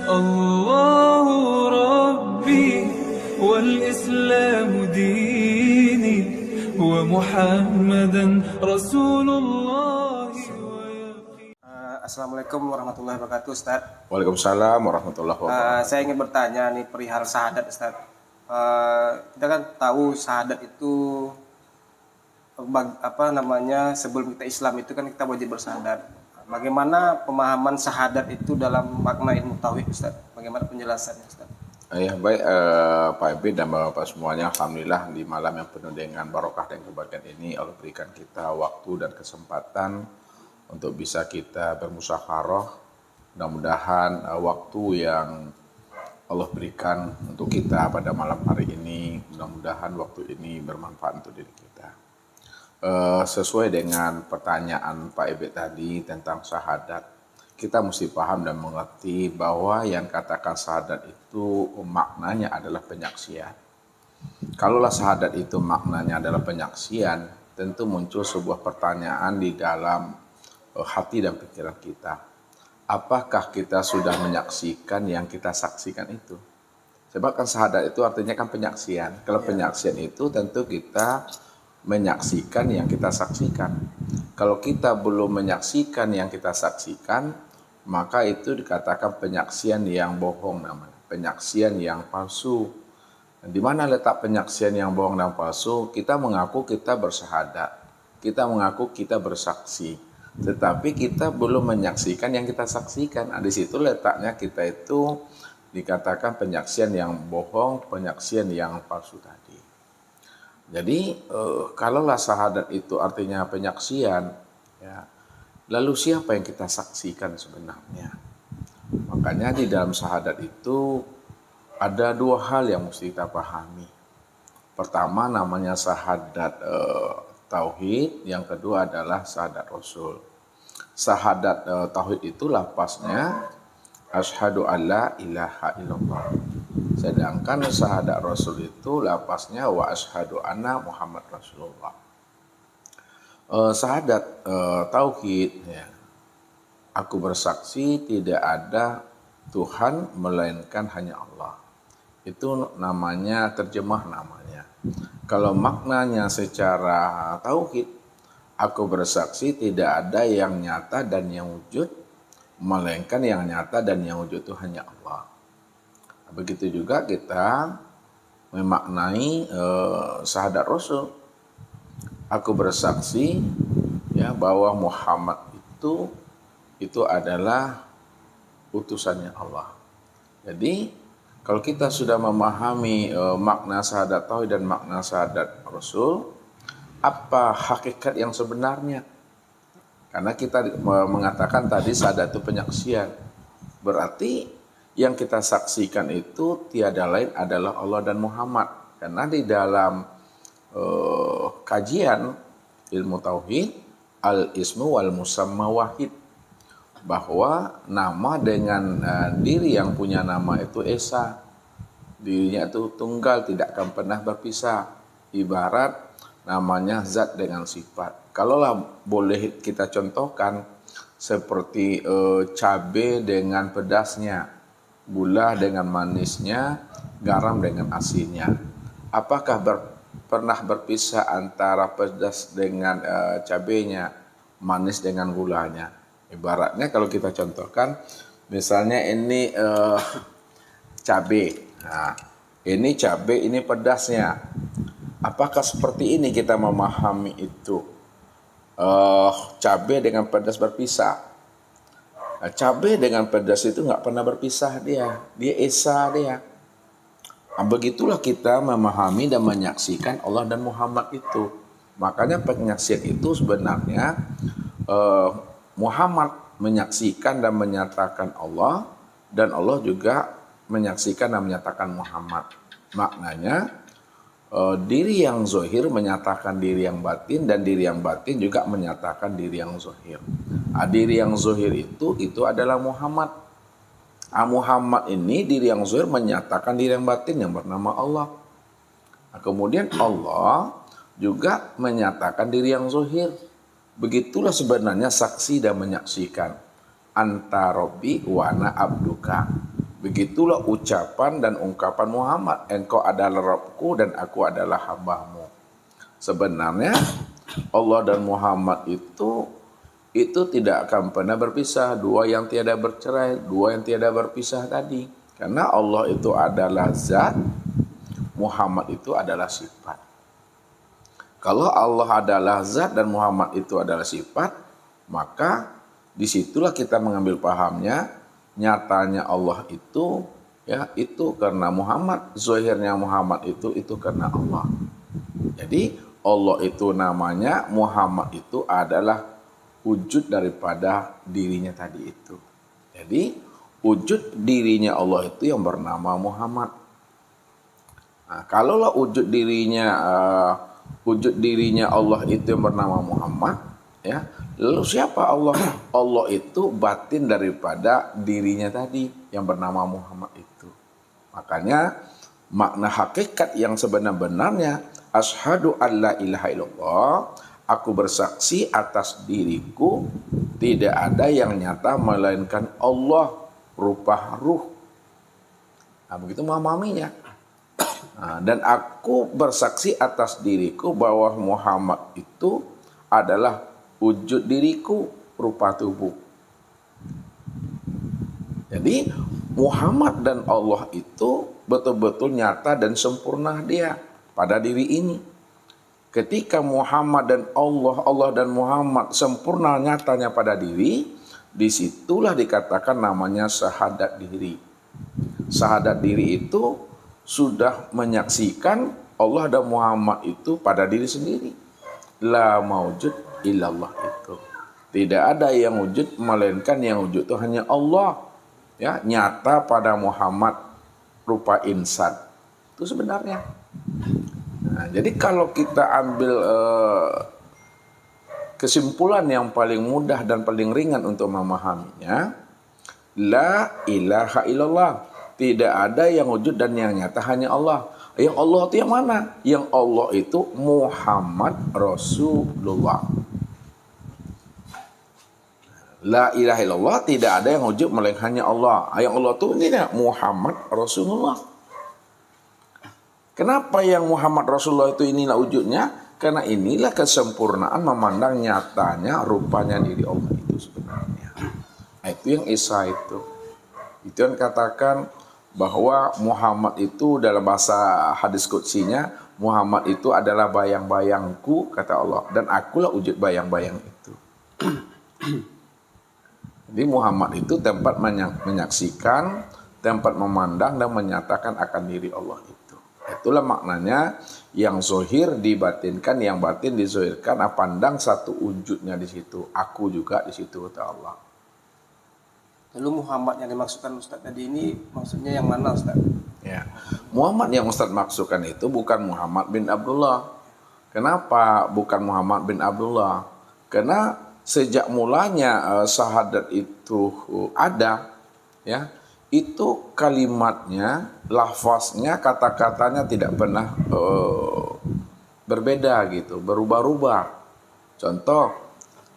الله ربي والإسلام ديني ومحمدا رسول الله. Assalamualaikum warahmatullahi wabarakatuh, Ustaz. Waalaikumsalam warahmatullahi wabarakatuh. Saya ingin bertanya nih perihal syahadat, Ustaz. Kita kan tahu syahadat itu sebelum kita Islam itu kan kita wajib bersyahadat. Bagaimana pemahaman syahadat itu dalam makna ilmu tauhid, Ustaz? Bagaimana penjelasannya, Ustaz? Ya baik, Pak Ibi dan Bapak semuanya, alhamdulillah di malam yang penuh dengan barokah dan kebahagiaan ini Allah berikan kita waktu dan kesempatan untuk bisa kita bermusyawarah. Mudah-mudahan waktu yang Allah berikan untuk kita pada malam hari ini, mudah-mudahan waktu ini bermanfaat untuk diri kita. Sesuai dengan pertanyaan Pak Ibe tadi tentang syahadat, kita mesti paham dan mengerti bahwa yang katakan syahadat itu maknanya adalah penyaksian. Kalaulah syahadat itu maknanya adalah penyaksian, tentu muncul sebuah pertanyaan di dalam hati dan pikiran kita. Apakah kita sudah menyaksikan yang kita saksikan itu? Sebab kan syahadat itu artinya kan penyaksian. Kalau penyaksian itu tentu kita menyaksikan yang kita saksikan. Kalau kita belum menyaksikan yang kita saksikan, maka itu dikatakan penyaksian yang bohong namanya, penyaksian yang palsu. Di mana letak penyaksian yang bohong dan palsu? Kita mengaku kita bersyahadat, kita mengaku kita bersaksi, tetapi kita belum menyaksikan yang kita saksikan. Di situ letaknya kita itu dikatakan penyaksian yang bohong, penyaksian yang palsu tadi. Jadi kalaulah syahadat itu artinya penyaksian, ya, lalu siapa yang kita saksikan sebenarnya? Makanya di dalam syahadat itu ada dua hal yang mesti kita pahami. Pertama namanya syahadat tauhid, yang kedua adalah syahadat rasul. Syahadat tauhid itu lafaznya asyhadu alla ilaha illallah. Sedangkan syahadat rasul itu lafaznya wa asyhadu anna Muhammad Rasulullah. Syahadat tauhid, ya, aku bersaksi tidak ada Tuhan melainkan hanya Allah. Itu namanya terjemah namanya. Kalau maknanya secara tauhid, aku bersaksi tidak ada yang nyata dan yang wujud melainkan yang nyata dan yang wujud itu hanya Allah. Begitu juga kita memaknai syahadat rasul. Aku bersaksi, ya, bahwa Muhammad itu adalah utusannya Allah. Jadi kalau kita sudah memahami makna syahadat tauhid dan makna syahadat rasul, apa hakikat yang sebenarnya? Karena kita mengatakan tadi syahadat itu penyaksian, berarti yang kita saksikan itu tiada lain adalah Allah dan Muhammad. Karena di dalam kajian ilmu tauhid, al-ismu wal musamma wahid, bahwa nama dengan diri yang punya nama itu esa, dirinya itu tunggal, tidak akan pernah berpisah. Ibarat namanya zat dengan sifat. Kalaulah boleh kita contohkan seperti cabai dengan pedasnya, gula dengan manisnya, garam dengan asinnya. Apakah pernah berpisah antara pedas dengan cabenya, manis dengan gulanya? Ibaratnya kalau kita contohkan, misalnya ini cabai. Nah, ini cabai, ini pedasnya. Apakah seperti ini kita memahami itu? Cabai dengan pedas berpisah. Cabai dengan pedas itu nggak pernah berpisah, dia esa dia. Begitulah kita memahami dan menyaksikan Allah dan Muhammad itu. Makanya penyaksian itu sebenarnya Muhammad menyaksikan dan menyatakan Allah, dan Allah juga menyaksikan dan menyatakan Muhammad. Maknanya diri yang zahir menyatakan diri yang batin, dan diri yang batin juga menyatakan diri yang zahir. Diri yang zahir itu adalah Muhammad. Muhammad ini diri yang zahir menyatakan diri yang batin yang bernama Allah. Kemudian Allah juga menyatakan diri yang zahir. Begitulah sebenarnya saksi dan menyaksikan anta robbi wa ana abduka. Begitulah ucapan dan ungkapan Muhammad, engkau adalah Rabbku dan aku adalah hambamu. Sebenarnya Allah dan Muhammad itu tidak akan pernah berpisah, dua yang tiada bercerai, dua yang tiada berpisah tadi. Karena Allah itu adalah zat, Muhammad itu adalah sifat. Kalau Allah adalah zat dan Muhammad itu adalah sifat, maka disitulah kita mengambil pahamnya, nyatanya Allah itu, ya itu karena Muhammad, zahirnya Muhammad itu karena Allah. Jadi Allah itu namanya, Muhammad itu adalah wujud daripada dirinya tadi itu. Jadi wujud dirinya Allah itu yang bernama Muhammad. Nah, kalaulah wujud dirinya Allah itu yang bernama Muhammad, ya. Lalu siapa Allah? Allah itu batin daripada dirinya tadi yang bernama Muhammad itu. Makanya makna hakikat yang sebenar-benarnya asyhadu alla ilaha illallah, aku bersaksi atas diriku tidak ada yang nyata melainkan Allah rupa ruh. Nah, begitu memahaminya. Nah, dan aku bersaksi atas diriku bahwa Muhammad itu adalah wujud diriku rupa tubuh. Jadi Muhammad dan Allah itu betul-betul nyata dan sempurna dia pada diri ini. Ketika Muhammad dan Allah dan Muhammad sempurna nyatanya pada diri, disitulah dikatakan namanya syahadat diri. Syahadat diri itu sudah menyaksikan Allah dan Muhammad itu pada diri sendiri. La maujud illallah itu. Tidak ada yang wujud melainkan yang wujud itu hanya Allah. Ya, nyata pada Muhammad rupa insan. Itu sebenarnya. Nah, jadi kalau kita ambil kesimpulan yang paling mudah dan paling ringan untuk memahaminya, la ilaha illallah. Tidak ada yang wujud dan yang nyata hanya Allah. Yang Allah itu yang mana? Yang Allah itu Muhammad Rasulullah. La ilaha illallah, tidak ada yang wujud melainkan hanya Allah. Yang Allah itu ini Muhammad Rasulullah. Kenapa yang Muhammad Rasulullah itu inilah wujudnya? Karena inilah kesempurnaan memandang nyatanya rupanya diri Allah itu sebenarnya. Nah, itu yang Isa itu. Itu yang katakan bahwa Muhammad itu dalam bahasa hadis qudsinya, Muhammad itu adalah bayang-bayangku kata Allah, dan akulah wujud bayang-bayang itu. Jadi Muhammad itu tempat menyaksikan, tempat memandang dan menyatakan akan diri Allah itu. Itulah maknanya yang zahir dibatinkan, yang batin dizahirkan, pandang satu wujudnya di situ. Aku juga di situ kata Allah. Lalu Muhammad yang dimaksudkan Ustaz tadi ini maksudnya yang mana Ustaz? Ya. Muhammad yang Ustaz maksudkan itu bukan Muhammad bin Abdullah. Kenapa bukan Muhammad bin Abdullah? Karena sejak mulanya syahadat itu ada, ya, itu kalimatnya, lafaznya, kata-katanya tidak pernah berbeda gitu, berubah-ubah. Contoh,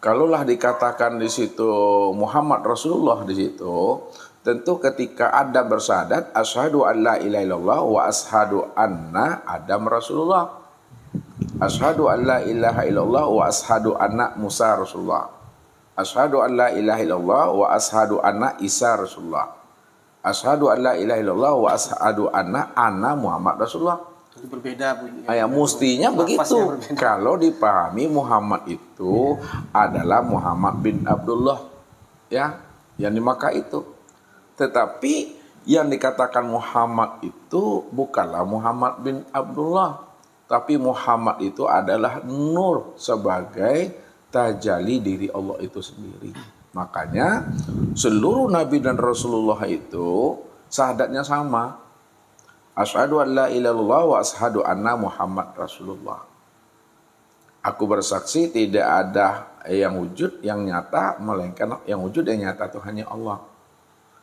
kalaulah dikatakan di situ Muhammad Rasulullah di situ, tentu ketika Adam bersyahadat, asyhadu an la ilaha illallah wa asyhadu anna Adam Rasulullah. Asyhadu an la ilaha illallah wa asyhadu anna Musa Rasulullah. Asyhadu an la ilaha illallah wa asyhadu anna Isa Rasulullah. Asyhadu an la ilaha illallah wa asyhadu anna Muhammad Rasulullah. Itu berbeda bunyinya. Ya, mestinya begitu. Kalau dipahami Muhammad itu adalah Muhammad bin Abdullah, ya, yang di Makkah itu. Tetapi yang dikatakan Muhammad itu bukanlah Muhammad bin Abdullah, tapi Muhammad itu adalah nur sebagai tajalli diri Allah itu sendiri. Makanya seluruh Nabi dan Rasulullah itu syahadatnya sama. Asyhadu an la ilaha illallah wa asyhadu anna Muhammad Rasulullah. Aku bersaksi tidak ada yang wujud yang nyata melainkan yang wujud yang nyata itu hanya Allah.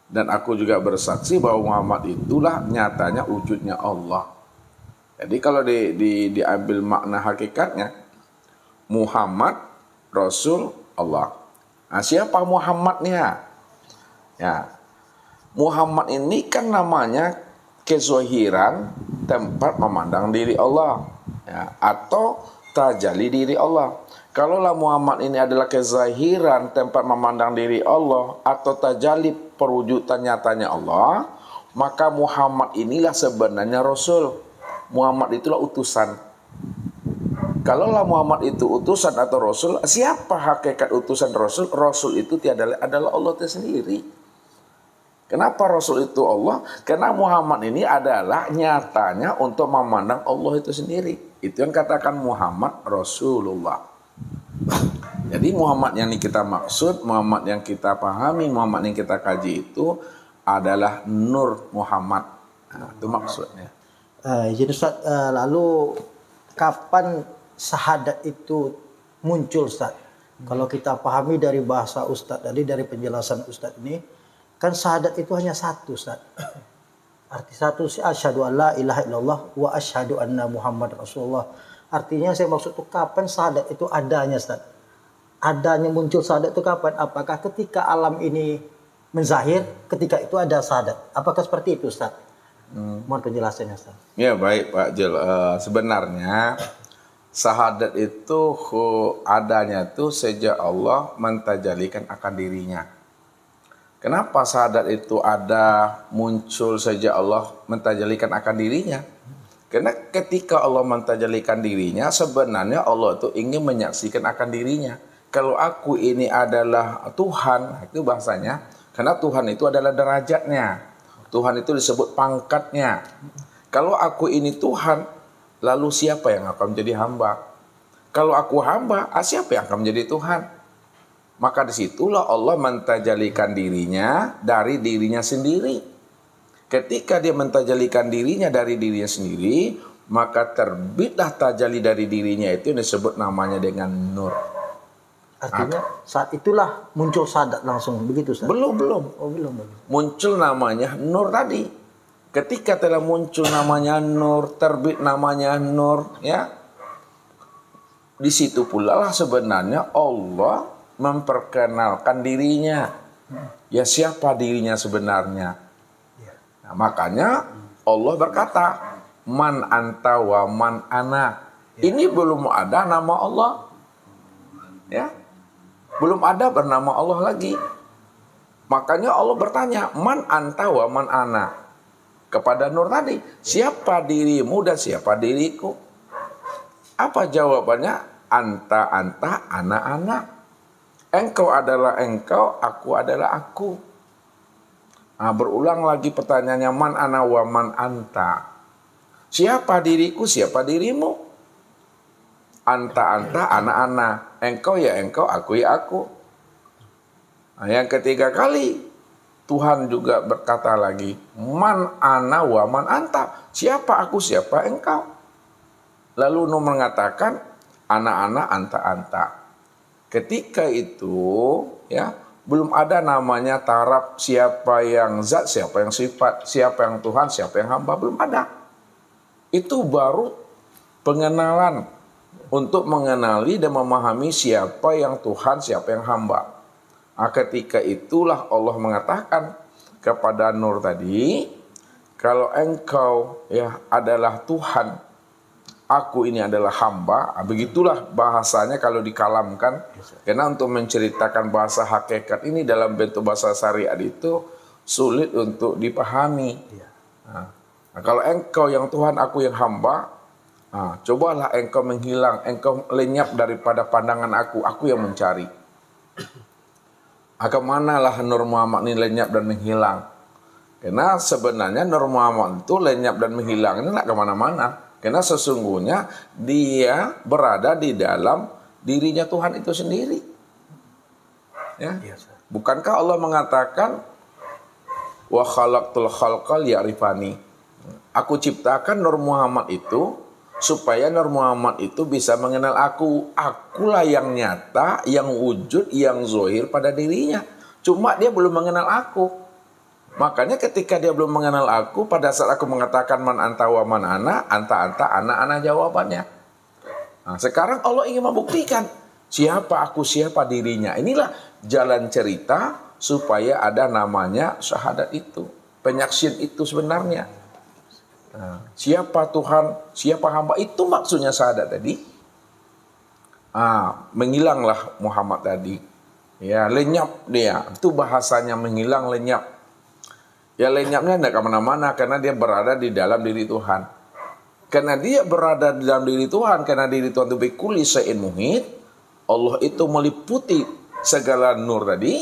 Dan aku juga bersaksi bahwa Muhammad itulah nyatanya wujudnya Allah. Jadi kalau diambil makna hakikatnya, Muhammad Rasul Allah. Nah, siapa Muhammadnya? Ya. Muhammad ini kan namanya kezohiran tempat memandang diri Allah, ya, atau tajalli diri Allah. Kalaulah Muhammad ini adalah kezahiran tempat memandang diri Allah atau tajalli perwujudan nyatanya Allah, maka Muhammad inilah sebenarnya Rasul. Muhammad itulah utusan. Kalaulah Muhammad itu utusan atau Rasul, siapa hakikat utusan Rasul? Rasul itu adalah Allah itu sendiri. Kenapa Rasul itu Allah? Karena Muhammad ini adalah nyatanya untuk memandang Allah itu sendiri. Itu yang katakan Muhammad Rasulullah. Jadi Muhammad yang kita maksud, Muhammad yang kita pahami, Muhammad yang kita kaji itu adalah Nur Muhammad. Nah, itu maksudnya. Izin Ustaz, lalu kapan syahadat itu muncul Ustaz? Kalau kita pahami dari bahasa Ustaz tadi, dari penjelasan Ustaz ini, kan syahadat itu hanya satu Ustaz. Arti satu, asyhadu an la ilaha illallah wa asyhadu anna Muhammad Rasulullah. Artinya saya maksud itu kapan syahadat itu adanya Ustaz? Adanya muncul syahadat itu kapan? Apakah ketika alam ini menzahir, ketika itu ada syahadat? Apakah seperti itu Ustaz? Mohon penjelasannya Ustaz. Ya baik Pak Jul, sebenarnya syahadat itu adanya tuh sejak Allah mentajalikan akan dirinya. Kenapa syahadat itu ada muncul sejak Allah mentajalikan akan dirinya? Karena ketika Allah mentajalikan dirinya, sebenarnya Allah itu ingin menyaksikan akan dirinya. Kalau aku ini adalah Tuhan, itu bahasanya, karena Tuhan itu adalah derajatnya. Tuhan itu disebut pangkatnya. Kalau aku ini Tuhan, lalu siapa yang akan menjadi hamba? Kalau aku hamba, siapa yang akan menjadi Tuhan? Maka disitulah Allah mentajalikan dirinya dari dirinya sendiri. Ketika dia mentajalikan dirinya dari dirinya sendiri, maka terbitlah tajalli dari dirinya itu yang disebut namanya dengan Nur. Artinya saat itulah muncul syahadat langsung, begitu Ustaz? Belum. Oh, belum. Muncul namanya Nur tadi. Ketika telah muncul namanya Nur, terbit namanya Nur, ya. Di situ pula lah sebenarnya Allah memperkenalkan dirinya. Ya, siapa dirinya sebenarnya? Nah, makanya Allah berkata, man anta wa man ana. Ini belum ada nama Allah. Ya. Belum ada bernama Allah lagi. Makanya Allah bertanya, man anta wa man ana. Kepada Nur tadi, siapa dirimu dan siapa diriku? Apa jawabannya? Anta, ana. Engkau adalah engkau, aku adalah aku. Nah, berulang lagi pertanyaannya, man ana wa man anta. Siapa diriku, siapa dirimu? Anta, ana. Engkau ya engkau, aku ya aku. Nah, yang ketiga kali, Tuhan juga berkata lagi, man ana wa man anta. Siapa aku, siapa engkau? Lalu Nuh mengatakan, ana, anta. Ketika itu, ya, belum ada namanya taraf siapa yang zat, siapa yang sifat, siapa yang Tuhan, siapa yang hamba, belum ada. Itu baru pengenalan untuk mengenali dan memahami siapa yang Tuhan, siapa yang hamba. Nah, ketika itulah Allah mengatakan kepada Nur tadi, kalau engkau ya adalah Tuhan, aku ini adalah hamba. Nah, begitulah bahasanya kalau dikalamkan. Karena untuk menceritakan bahasa hakikat ini dalam bentuk bahasa syariat itu sulit untuk dipahami. Nah, kalau engkau yang Tuhan, aku yang hamba, cobalah engkau menghilang, engkau lenyap daripada pandangan aku yang mencari. Kemanalah Nur Muhammad ini lenyap dan menghilang? Karena sebenarnya Nur Muhammad itu lenyap dan menghilang ini tidak kemana-mana. Karena sesungguhnya dia berada di dalam dirinya Tuhan itu sendiri. Ya. Bukankah Allah mengatakan wa khalaqtul khalqa liya'rifani? Aku ciptakan Nur Muhammad itu supaya Nur Muhammad itu bisa mengenal aku. Akulah yang nyata, yang wujud, yang zahir pada dirinya. Cuma dia belum mengenal aku. Makanya ketika dia belum mengenal aku, pada saat aku mengatakan man anta wa man ana, anta, ana jawabannya. Nah, sekarang Allah ingin membuktikan siapa aku, siapa dirinya. Inilah jalan cerita supaya ada namanya syahadat itu, penyaksian itu sebenarnya. Nah, siapa Tuhan, siapa hamba, itu maksudnya syahadat tadi. Menghilanglah Muhammad tadi. Ya, lenyap dia. Itu bahasanya menghilang, lenyap. Ya, lenyapnya tidak kemana-mana karena dia berada di dalam diri Tuhan. Karena dia berada di dalam diri Tuhan, karena diri Tuhan itu bikulli syai'in muhit, Allah itu meliputi segala nur tadi.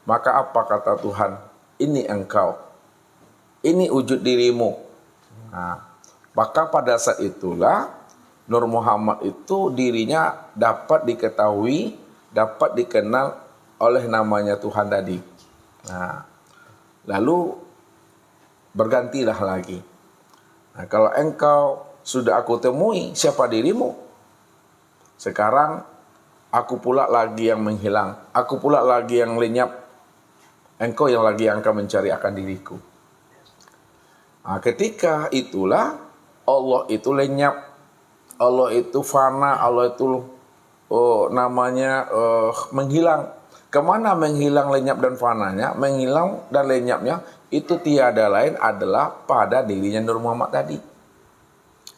Maka apa kata Tuhan? Ini engkau. Ini wujud dirimu. Nah, maka pada saat itulah Nur Muhammad itu dirinya dapat diketahui, dapat dikenal oleh namanya Tuhan tadi. Nah, lalu bergantilah lagi. Nah, kalau engkau sudah aku temui, siapa dirimu? Sekarang aku pula lagi yang menghilang, aku pula lagi yang lenyap. Engkau yang lagi yang akan mencari akan diriku. Nah, ketika itulah Allah itu lenyap, Allah itu fana, Allah itu menghilang. Kemana menghilang, lenyap dan fananya? Menghilang dan lenyapnya itu tiada lain adalah pada dirinya Nur Muhammad tadi.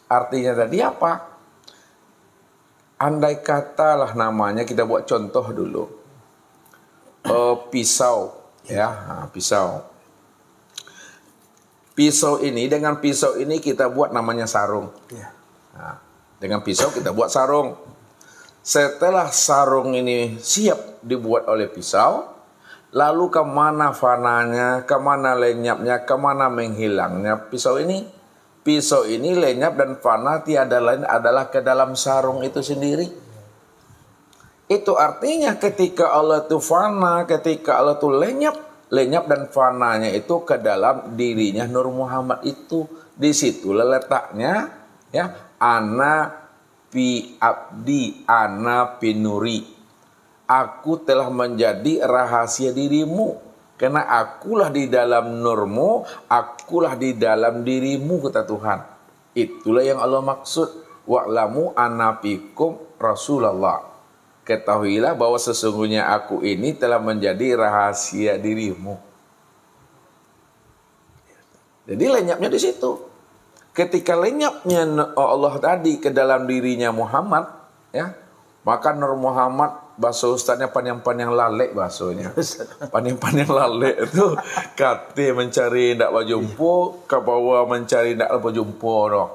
Artinya tadi apa? Andai katalah namanya, kita buat contoh dulu. Pisau, ya, pisau. Pisau ini, dengan pisau ini kita buat namanya sarung. Nah, dengan pisau kita buat sarung. Setelah sarung ini siap dibuat oleh pisau, lalu kemana fananya, kemana lenyapnya, kemana menghilangnya pisau ini? Pisau ini lenyap dan fana tiada lain adalah ke dalam sarung itu sendiri. Itu artinya ketika Allah itu fana, ketika Allah itu lenyap dan fananya itu ke dalam dirinya Nur Muhammad itu. Disitulah letaknya, ya, ana fi abdi, ana fi nuri. Aku telah menjadi rahasia dirimu, karena akulah di dalam nurmu, akulah di dalam dirimu, kata Tuhan. Itulah yang Allah maksud. Wa'lamu anna fikum Rasulullah. Ketahuilah bahwa sesungguhnya aku ini telah menjadi rahasia dirimu. Jadi lenyapnya di situ. Ketika lenyapnya Allah tadi ke dalam dirinya Muhammad, ya, maka Nur Muhammad, bahasa ustaznya panjang-panjang lalek bahasanya. Panjang-panjang lalek itu kate mencari ndak berjumpa, ke bawah mencari ndak berjumpa noh.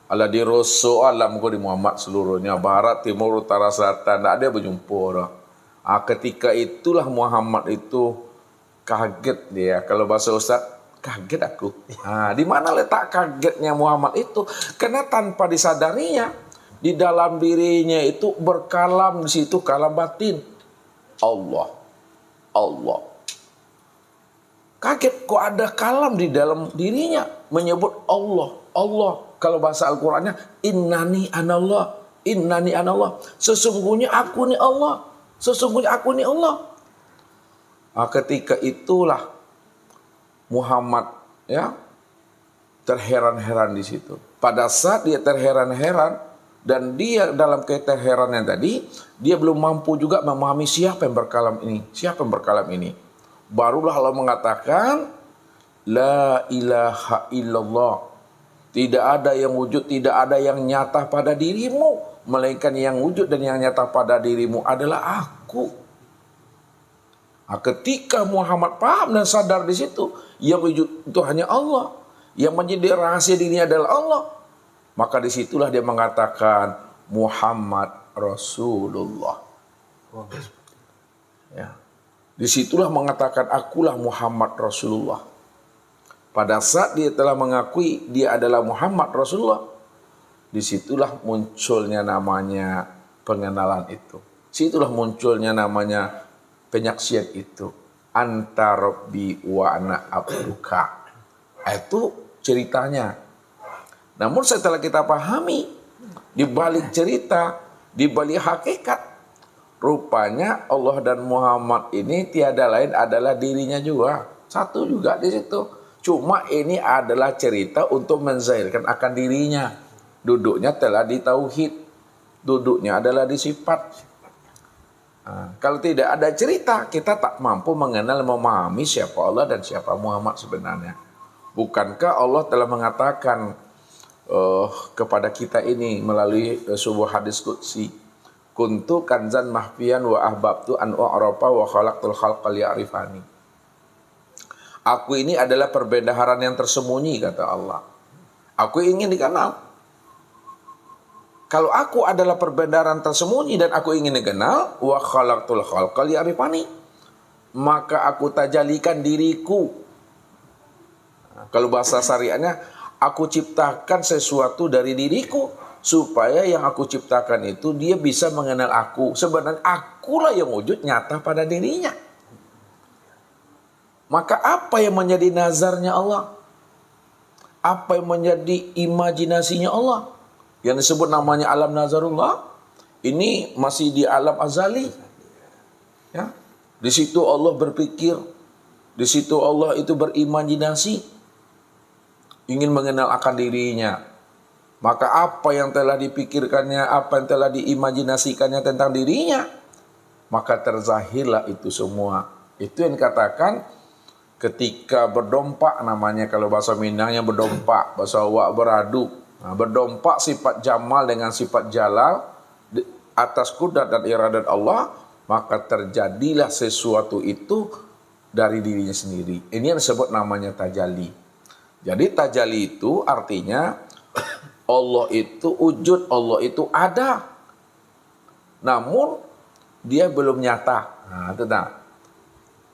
Ala di rosso alam ko di Muhammad seluruhnya, barat, timur, utara, selatan, ndak ada berjumpa noh. Ketika itulah Muhammad itu kaget dia. Kalau bahasa ustaz, kaget aku. Di mana letak kagetnya Muhammad itu? Karena tanpa disadarinya, di dalam dirinya itu berkalam di situ kalam batin. Allah. Kaget kok ada kalam di dalam dirinya menyebut Allah. Kalau bahasa Al-Qur'annya innani anallah. Sesungguhnya aku ni Allah. Ketika itulah Muhammad, ya, terheran-heran di situ. Pada saat dia terheran-heran dan dia dalam keterherannya tadi, dia belum mampu juga memahami siapa yang berkalam ini. Barulah Allah mengatakan, la ilaha illallah. Tidak ada yang wujud, tidak ada yang nyata pada dirimu, melainkan yang wujud dan yang nyata pada dirimu adalah aku. Ketika Muhammad paham dan sadar di situ, yang wujud itu hanya Allah, yang menjadi rahasia dirinya adalah Allah, maka disitulah dia mengatakan Muhammad Rasulullah. Ya. Disitulah mengatakan akulah Muhammad Rasulullah. Pada saat dia telah mengakui dia adalah Muhammad Rasulullah, disitulah munculnya namanya pengenalan itu. Disitulah munculnya namanya penyaksian itu. Anta Rabbi wa ana abduka. Itu ceritanya. Namun setelah kita pahami, di balik cerita, di balik hakikat, rupanya Allah dan Muhammad ini tiada lain adalah dirinya juga. Satu juga di situ. Cuma ini adalah cerita untuk menzahirkan akan dirinya. Duduknya telah di tauhid. Duduknya adalah di sifat. Kalau tidak ada cerita, kita tak mampu mengenal, memahami siapa Allah dan siapa Muhammad sebenarnya. Bukankah Allah telah mengatakan kepada kita ini melalui sebuah hadis qudsi, kuntu kanzan mahfiyan wa ahbabtu an u'rafa wa khalaqtul khalqa liya'rifani. Aku ini adalah perbendaharaan yang tersembunyi, kata Allah. Aku ingin dikenal. Kalau aku adalah perbendaharaan tersembunyi dan aku ingin dikenal, wa khalaqtul khalqa liya'rifani, maka aku tajalikan diriku. Kalau bahasa syariatnya, aku ciptakan sesuatu dari diriku supaya yang aku ciptakan itu dia bisa mengenal aku. Sebenarnya akulah yang wujud nyata pada dirinya. Maka apa yang menjadi nazarnya Allah? Apa yang menjadi imajinasinya Allah? Yang disebut namanya alam nazarullah, ini masih di alam azali. Ya. Di situ Allah berpikir, di situ Allah itu berimajinasi, ingin mengenal akan dirinya. Maka apa yang telah dipikirkannya, apa yang telah diimajinasikannya tentang dirinya, maka terzahirlah itu semua. Itu yang dikatakan ketika berdompak, namanya kalau bahasa Minangnya berdompak, bahasa Wak beradu. Berdompak sifat jamal dengan sifat jalal atas kudrat dan iradat Allah, maka terjadilah sesuatu itu dari dirinya sendiri. Ini yang disebut namanya tajalli. Jadi tajalli itu artinya Allah itu wujud, Allah itu ada, namun dia belum nyata.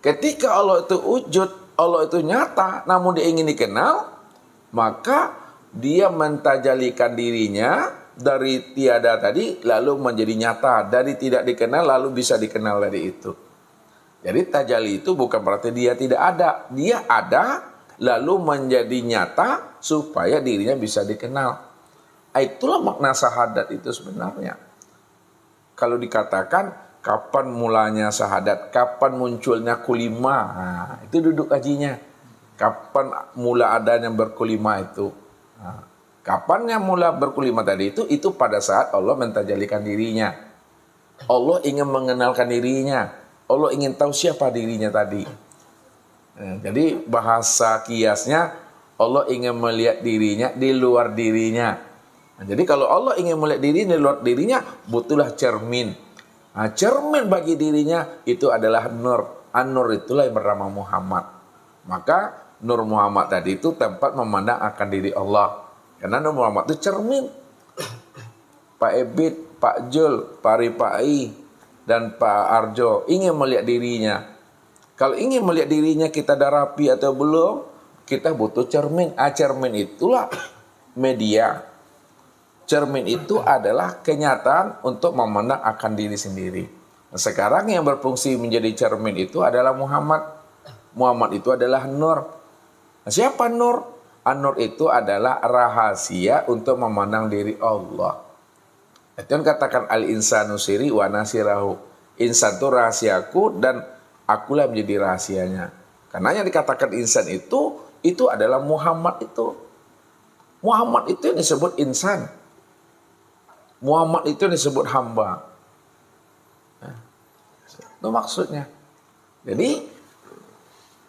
Ketika Allah itu wujud, Allah itu nyata, namun dia ingin dikenal, maka dia mentajalikan dirinya dari tiada tadi lalu menjadi nyata, dari tidak dikenal lalu bisa dikenal dari itu. Jadi tajalli itu bukan berarti dia tidak ada, dia ada lalu menjadi nyata supaya dirinya bisa dikenal. Itulah makna syahadat itu sebenarnya. Kalau dikatakan kapan mulanya syahadat, kapan munculnya kulima, itu duduk kajinya. Kapan mula adanya berkulima itu. Kapan yang mula berkulima tadi itu pada saat Allah mentajalikan dirinya. Allah ingin mengenalkan dirinya. Allah ingin tahu siapa dirinya tadi. Jadi bahasa kiasnya Allah ingin melihat dirinya di luar dirinya. Jadi kalau Allah ingin melihat dirinya di luar dirinya, butuhlah cermin. Cermin bagi dirinya itu adalah nur. An-nur itulah yang bernama Muhammad. Maka Nur Muhammad tadi itu tempat memandang akan diri Allah. Karena Nur Muhammad itu cermin. Pak Ebit, Pak Jul, Pak Ripai, dan Pak Arjo ingin melihat dirinya. Kalau ingin melihat dirinya kita dah rapi atau belum, kita butuh cermin. Cermin itulah media. Cermin itu adalah kenyataan untuk memandang akan diri sendiri. Nah, sekarang yang berfungsi menjadi cermin itu adalah Muhammad. Muhammad itu adalah Nur. Nah, siapa Nur? An-Nur itu adalah rahasia untuk memandang diri Allah. Itu yang katakan al-insanu siri wa nasirahu. Insan itu rahasiaku dan akulah menjadi rahasianya. Karena yang dikatakan insan itu adalah Muhammad itu. Muhammad itu yang disebut insan. Muhammad itu yang disebut hamba. Nah, itu maksudnya. Jadi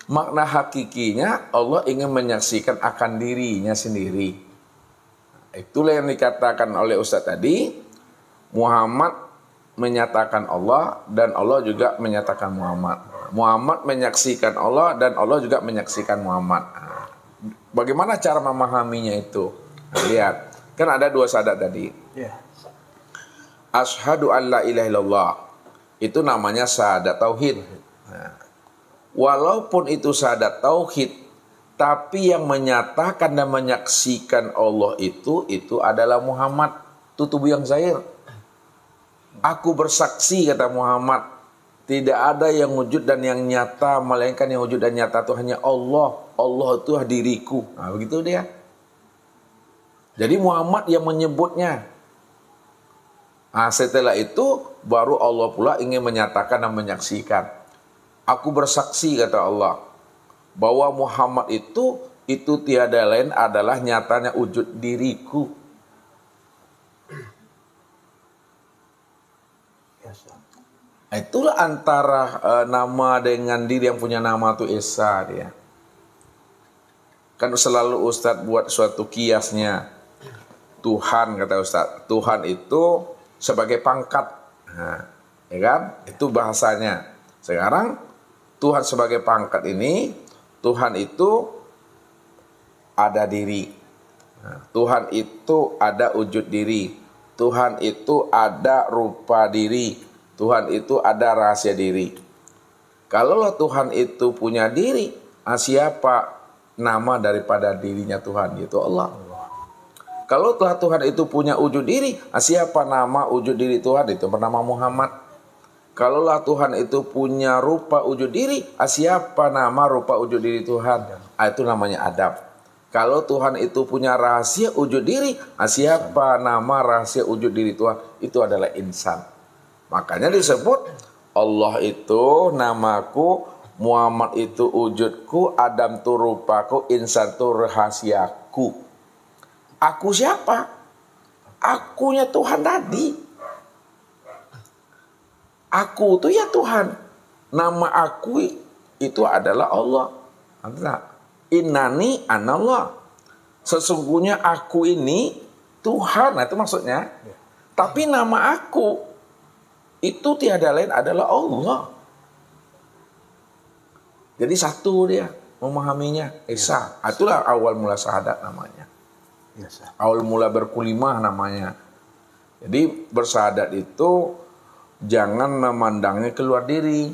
makna hakikinya Allah ingin menyaksikan akan dirinya sendiri. Itulah yang dikatakan oleh Ustaz tadi. Muhammad menyatakan Allah dan Allah juga menyatakan Muhammad. Muhammad menyaksikan Allah dan Allah juga menyaksikan Muhammad. Bagaimana cara memahaminya itu? Lihat, kan ada dua syahadat tadi. Asyhadu an la ilaha illallah. Itu namanya syahadat tauhid. Walaupun itu syahadat tauhid, tapi yang menyatakan dan menyaksikan Allah itu adalah Muhammad. Itu tubuh yang zahir. Aku bersaksi, kata Muhammad, tidak ada yang wujud dan yang nyata, melainkan yang wujud dan nyata itu hanya Allah. Allah itu diriku. Nah, begitu dia. Jadi Muhammad yang menyebutnya. Nah, setelah itu baru Allah pula ingin menyatakan dan menyaksikan. Aku bersaksi, kata Allah, bahwa Muhammad itu tiada lain adalah nyatanya wujud diriku. Itulah antara nama dengan diri yang punya nama itu Esa dia. Kan selalu Ustadz buat suatu kiasnya. Tuhan, kata Ustadz, Tuhan itu sebagai pangkat. Nah, ya kan? Itu bahasanya. Sekarang Tuhan sebagai pangkat ini, Tuhan itu ada diri. Nah, Tuhan itu ada wujud diri. Tuhan itu ada rupa diri. Tuhan itu ada rahasia diri. Kalau Tuhan itu punya diri, siapa nama daripada dirinya Tuhan? Yaitu Allah. Kalau telah Tuhan itu punya wujud diri, siapa nama wujud diri Tuhan? Itu bernama Muhammad. Kalaulah Tuhan itu punya rupa wujud diri, siapa nama rupa wujud diri Tuhan? Itu namanya Adam. Kalau Tuhan itu punya rahasia wujud diri, siapa nama rahasia wujud diri Tuhan? Itu adalah insan. Makanya disebut Allah itu namaku, Muhammad itu wujudku, Adam itu rupaku, insan itu rahasiaku. Aku siapa? Akunya Tuhan tadi. Aku itu ya Tuhan. Nama aku itu adalah Allah. Innani anallah. Sesungguhnya aku ini Tuhan. Nah, itu maksudnya. Tapi nama aku itu tiada lain adalah Allah. Jadi satu dia memahaminya. Esa. Itulah awal mula syahadat namanya. Awal mula berkulimah namanya. Jadi bersyahadat itu jangan memandangnya keluar diri.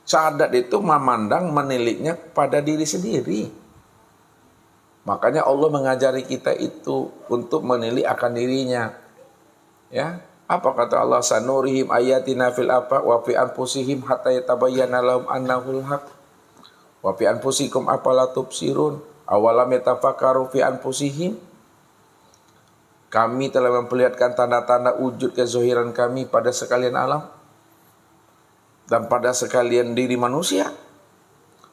Syahadat itu memandang, meniliknya pada diri sendiri. Makanya Allah mengajari kita itu untuk menilik akan dirinya. Ya, apa kata Allah? Sanurihim ayatina fil afaq wa fi anfusihim hatta yatabayyana lahum annahul haq. Wa fi anfusikum afala tubsirun. Awalam yatafakkaru fi anfusihim. Kami telah memperlihatkan tanda-tanda wujud kezohiran kami pada sekalian alam dan pada sekalian diri manusia,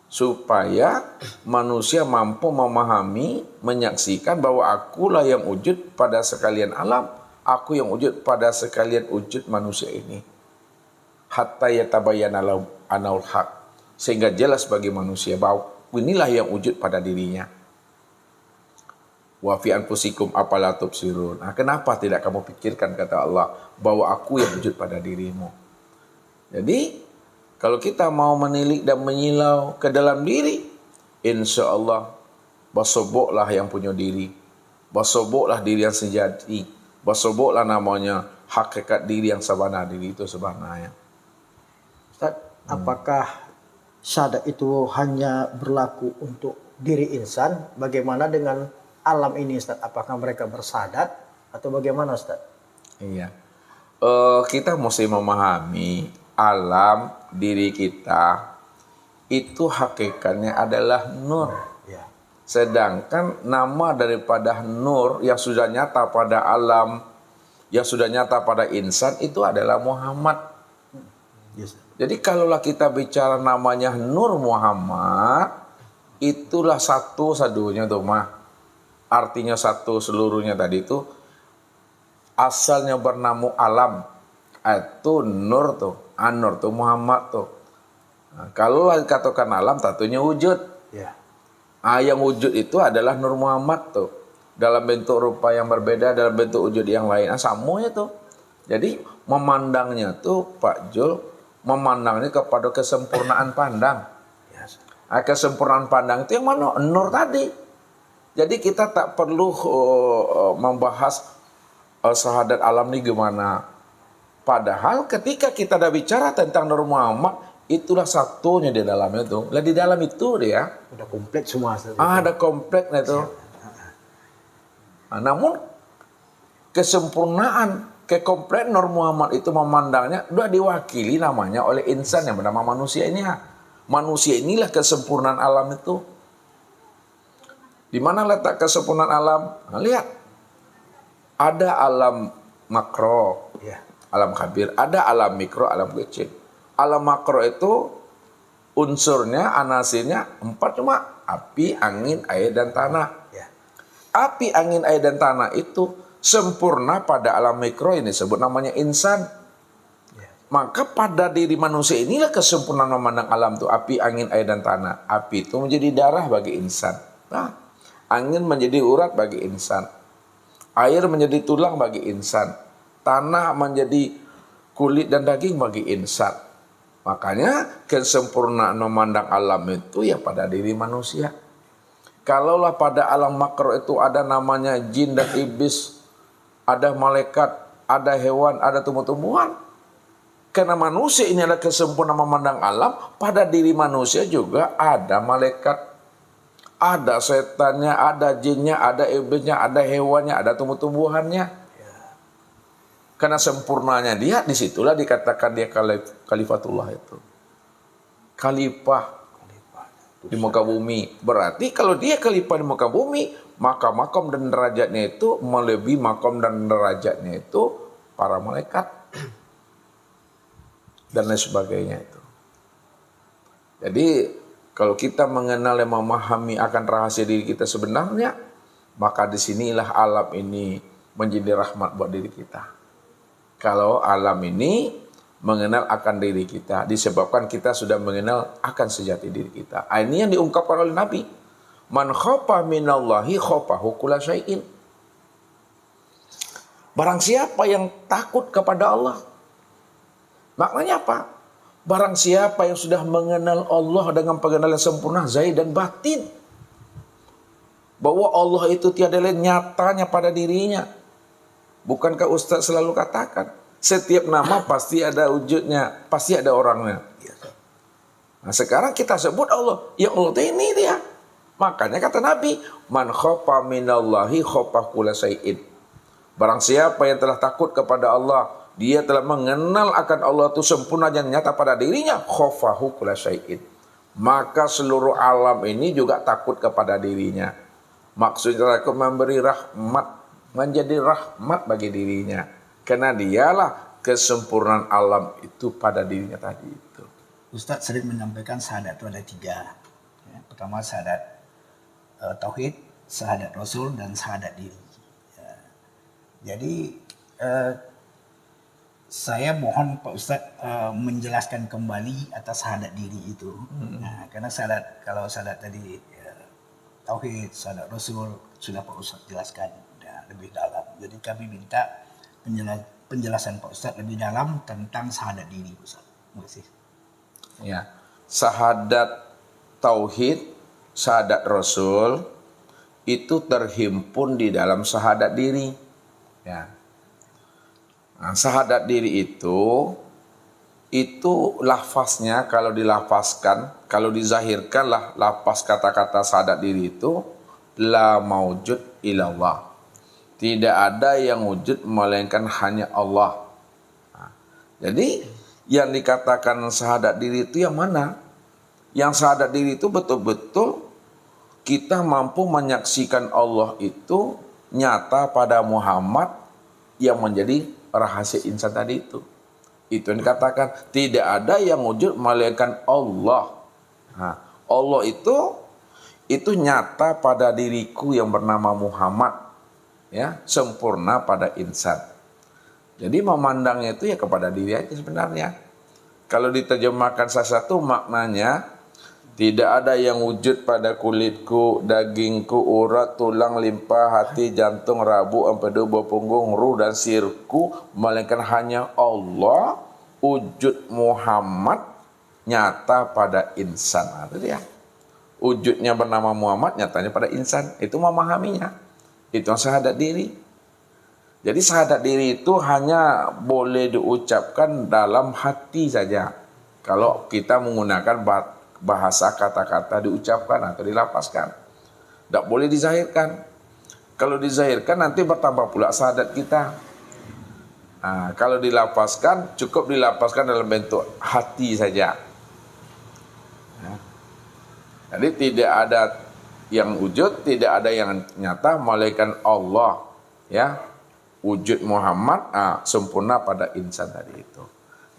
supaya manusia mampu memahami, menyaksikan bahwa akulah yang wujud pada sekalian alam, aku yang wujud pada sekalian wujud manusia ini. Hatta yatabayyana lahum annahul haq, sehingga jelas bagi manusia bahwa inilah yang wujud pada dirinya. Wa fi anfusikum afala tubsirun. Nah, kenapa tidak kamu pikirkan, kata Allah, bahwa aku yang wujud pada dirimu. Jadi kalau kita mau menilik dan menyilau ke dalam diri, insya Allah basoboklah yang punya diri, basoboklah diri yang sejati, basoboklah namanya hakikat diri yang sebenar, diri itu sebenarnya. Ustaz, apakah syahadat itu hanya berlaku untuk diri insan? Bagaimana dengan alam ini, Ustaz? Apakah mereka bersyahadat atau bagaimana, Ustaz? Iya. Kita mesti memahami alam diri kita itu hakikatnya adalah nur. Ya. Sedangkan nama daripada nur yang sudah nyata pada alam, yang sudah nyata pada insan itu adalah Muhammad. Yes. Jadi kalaulah kita bicara namanya Nur Muhammad, itulah satu-satunya tuh mah. Artinya satu seluruhnya tadi itu asalnya bernama alam. Itu nur tuh, An-Nur tuh Muhammad tuh. Nah, kalau dikatakan alam tentunya wujud. Ya. Yang wujud itu adalah Nur Muhammad tuh. Dalam bentuk rupa yang berbeda, dalam bentuk wujud yang lain. Semuanya tuh. Jadi memandangnya tuh Pak Jul, memandangnya kepada kesempurnaan pandang. Yes. Kesempurnaan pandang itu yang mana? Nur tadi. Jadi kita tak perlu membahas syahadat alam ini gimana. Padahal ketika kita dah bicara tentang Nur Muhammad, itulah satunya di dalamnya itu. Lah di dalam itu dia. Udah kompleks semua. Ada kompleksnya itu. Nah, namun kesempurnaan, kekomplek Nur Muhammad itu memandangnya sudah diwakili namanya oleh insan yang bernama manusia ini. Manusia inilah kesempurnaan alam itu. Di mana letak kesempurnaan alam? Nah, lihat. Ada alam makro, Ya. alam kabir. Ada alam mikro, alam kecil. Alam makro itu unsurnya, anasirnya 4 cuma api, angin, air, dan tanah. Ya. Api, angin, air, dan tanah itu sempurna pada alam mikro ini disebut namanya insan. Ya. Maka pada diri manusia inilah kesempurnaan memandang alam itu, api, angin, air, dan tanah. Api itu menjadi darah bagi insan. Nah, angin menjadi urat bagi insan. Air menjadi tulang bagi insan. Tanah menjadi kulit dan daging bagi insan. Makanya kesempurnaan memandang alam itu ya pada diri manusia. Kalaulah pada alam makro itu ada namanya jin dan iblis, ada malaikat, ada hewan, ada tumbuh-tumbuhan. Karena manusia ini adalah kesempurnaan memandang alam, pada diri manusia juga ada malaikat, ada setannya, ada jinnya, ada iblisnya, ada hewannya, ada tumbuh-tumbuhannya. Karena sempurnanya dia, disitulah dikatakan dia khalifatullah itu. Khalifah di muka bumi. Berarti kalau dia khalifah di muka bumi, maka makom dan derajatnya itu melebihi makom dan derajatnya itu para malaikat dan lain sebagainya itu. Jadi kalau kita mengenal dan memahami akan rahasia diri kita sebenarnya, maka disinilah alam ini menjadi rahmat buat diri kita. Kalau alam ini mengenal akan diri kita, disebabkan kita sudah mengenal akan sejati diri kita. Ini yang diungkapkan oleh Nabi. Man khofa minallahi khofahu kulla syai'in. Barang siapa yang takut kepada Allah. Maknanya apa? Barang siapa yang sudah mengenal Allah dengan pengenalan sempurna zahir dan batin. Bahwa Allah itu tiada lain, nyatanya pada dirinya. Bukankah Ustaz selalu katakan, setiap nama pasti ada wujudnya, pasti ada orangnya. Nah sekarang kita sebut Allah, ya Allah itu ini dia. Makanya kata Nabi, man khofa minallahi khofa kulla syai'in. Barang siapa yang telah takut kepada Allah, dia telah mengenal akan Allah itu sempurna dan nyata pada dirinya, khofahu kulla syai'in. Maka seluruh alam ini juga takut kepada dirinya. Maksudnya aku memberi rahmat, menjadi rahmat bagi dirinya. Karena dialah kesempurnaan alam itu pada dirinya tadi itu. Ustadz sering menyampaikan syahadat itu ada 3. Ya, pertama syahadat tauhid, syahadat rasul, dan syahadat diri. Ya. Jadi saya mohon Pak Ustadz menjelaskan kembali atas syahadat diri itu. Nah, karena kalau syahadat tadi tauhid, syahadat rasul sudah Pak Ustadz jelaskan lebih dalam. Jadi kami minta penjelasan Pak Ustadz lebih dalam tentang syahadat diri, Ustadz. Terima kasih. Ya, syahadat tauhid, syahadat rasul itu terhimpun di dalam syahadat diri. Ya. Nah, syahadat diri itu lafaznya kalau dilafazkan, kalau dizahirkan lah lafaz kata-kata syahadat diri itu la maujud illallah. Tidak ada yang wujud melainkan hanya Allah. Nah, jadi yang dikatakan syahadat diri itu yang mana? Yang syahadat diri itu betul-betul kita mampu menyaksikan Allah itu nyata pada Muhammad yang menjadi rahasia insan tadi itu. Itu yang dikatakan tidak ada yang wujud melainkan Allah. Nah, Allah itu nyata pada diriku yang bernama Muhammad. Ya, sempurna pada insan. Jadi memandangnya itu ya kepada diri aja sebenarnya. Kalau diterjemahkan salah satu maknanya, tidak ada yang wujud pada kulitku, dagingku, urat, tulang, limpa, hati, jantung, rabu, empedu, bau punggung, ruh dan sirku, melainkan hanya Allah, wujud Muhammad nyata pada insan. Nah, itu dia. Wujudnya bernama Muhammad, nyatanya pada insan. Itu memahaminya. Itu syahadat diri. Jadi syahadat diri itu hanya boleh diucapkan dalam hati saja. Kalau kita menggunakan bahasa kata-kata diucapkan atau dilafazkan. Tidak boleh dizahirkan. Kalau dizahirkan nanti bertambah pula syahadat kita. Nah, kalau dilafazkan, cukup dilafazkan dalam bentuk hati saja. Nah, jadi tidak ada yang wujud, tidak ada yang nyata melainkan Allah, ya, wujud Muhammad sempurna pada insan tadi itu.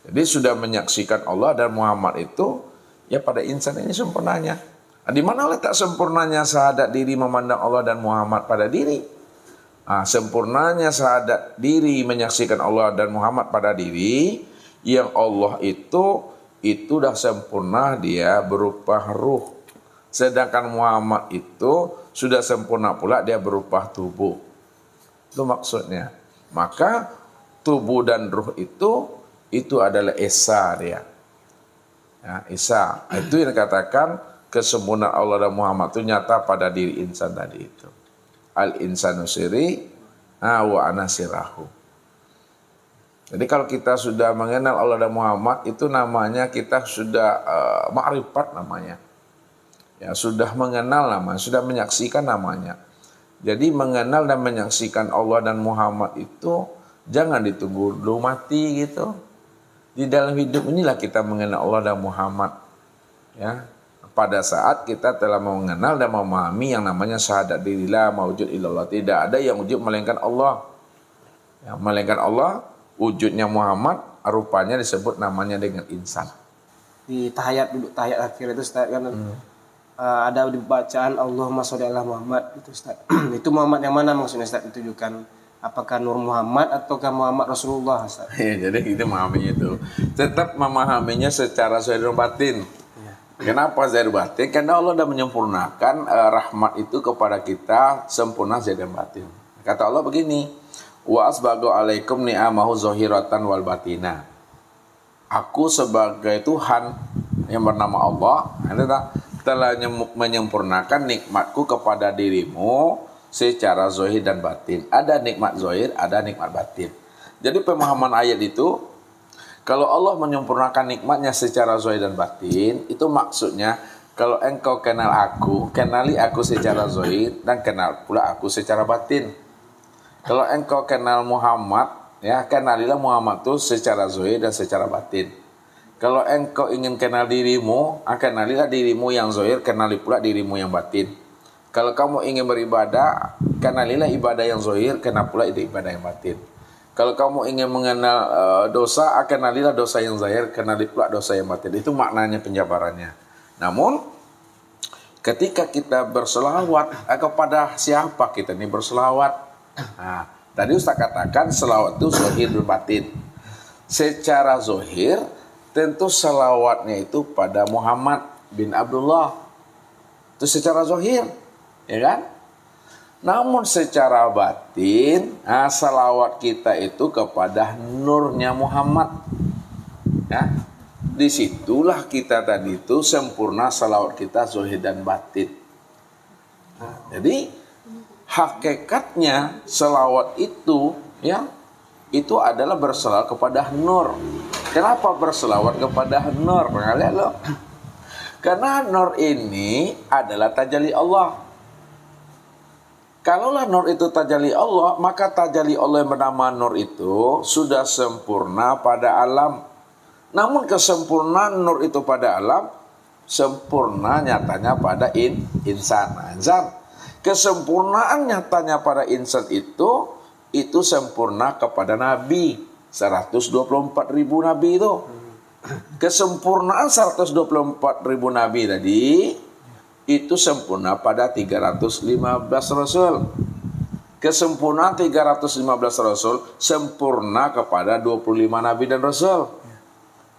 Jadi sudah menyaksikan Allah dan Muhammad itu ya pada insan ini sempurnanya. Nah, di mana letak sempurnanya syahadat diri memandang Allah dan Muhammad pada diri? Sempurnanya syahadat diri menyaksikan Allah dan Muhammad pada diri Yang Allah itu dah sempurna, dia berupa ruh. Sedangkan Muhammad itu sudah sempurna pula, dia berupa tubuh. Itu maksudnya. Maka tubuh dan ruh itu adalah Esa dia. Ya, Esa. Itu yang dikatakan kesempurnaan Allah dan Muhammad itu nyata pada diri insan tadi itu. Al-insanu siri wa ana sirahu. Jadi kalau kita sudah mengenal Allah dan Muhammad, itu namanya kita sudah ma'rifat namanya. Ya, sudah mengenal namanya, sudah menyaksikan namanya. Jadi mengenal dan menyaksikan Allah dan Muhammad itu jangan ditunggu dulu mati gitu. Di dalam hidup inilah kita mengenal Allah dan Muhammad. Ya, pada saat kita telah mengenal dan memahami yang namanya syahadat dirilah mawujud illallah. Tidak ada yang wujud melainkan Allah. Ya, melainkan Allah, wujudnya Muhammad, rupanya disebut namanya dengan insan. Di duduk tahiyat akhir itu Ustaz kan ada di bacaan Allahumma sholli ala Muhammad itu Ustaz. Itu Muhammad yang mana maksudnya Ustaz ditujukan? Apakah Nur Muhammad ataukah Muhammad Rasulullah Ustaz? Ya, jadi kita memahaminya itu. Tetap memahaminya secara zahir batin. Kenapa zahir batin? Karena Allah sudah menyempurnakan rahmat itu kepada kita sempurna zahir dan batin. Kata Allah begini, wa asbagu alaikum ni'amahu zahiratan wal batina. Aku sebagai Tuhan yang bernama Allah telah menyempurnakan nikmatku kepada dirimu secara zahir dan batin. Ada nikmat zahir, ada nikmat batin. Jadi pemahaman ayat itu, kalau Allah menyempurnakan nikmatnya secara zahir dan batin, itu maksudnya kalau engkau kenal aku, kenali aku secara zahir dan kenal pula aku secara batin. Kalau engkau kenal Muhammad, ya kenalilah Muhammad itu secara zahir dan secara batin. Kalau engkau ingin kenal dirimu, kenalilah dirimu yang zahir, kenali pula dirimu yang batin. Kalau kamu ingin beribadah, kenalilah ibadah yang zahir, kenal pula ibadah yang batin. Kalau kamu ingin mengenal dosa, kenalilah dosa yang zahir, kenali pula dosa yang batin. Itu maknanya penjabarannya. Namun, ketika kita berselawat kepada siapa kita ini berselawat? Nah, tadi Ustaz katakan selawat itu zahir dan batin. Secara zahir, tentu selawatnya itu pada Muhammad bin Abdullah. Itu secara zahir, ya kan? Namun secara batin, selawat kita itu kepada nurnya Muhammad. Ya, disitulah kita tadi itu sempurna selawat kita zahir dan batin. Jadi hakikatnya selawat itu, ya, itu adalah berselawat kepada nur. Kenapa berselawat kepada nur? Lihat loh. Karena nur ini adalah tajalli Allah. Kalaulah nur itu tajalli Allah, maka tajalli Allah yang bernama nur itu sudah sempurna pada alam. Namun kesempurnaan nur itu pada alam sempurna nyatanya pada insan. Kesempurnaan nyatanya pada insan itu sempurna kepada Nabi. 124.000 Nabi itu. Kesempurnaan 124.000 Nabi tadi itu sempurna pada 315 Rasul. Kesempurnaan 315 Rasul sempurna kepada 25 Nabi dan Rasul.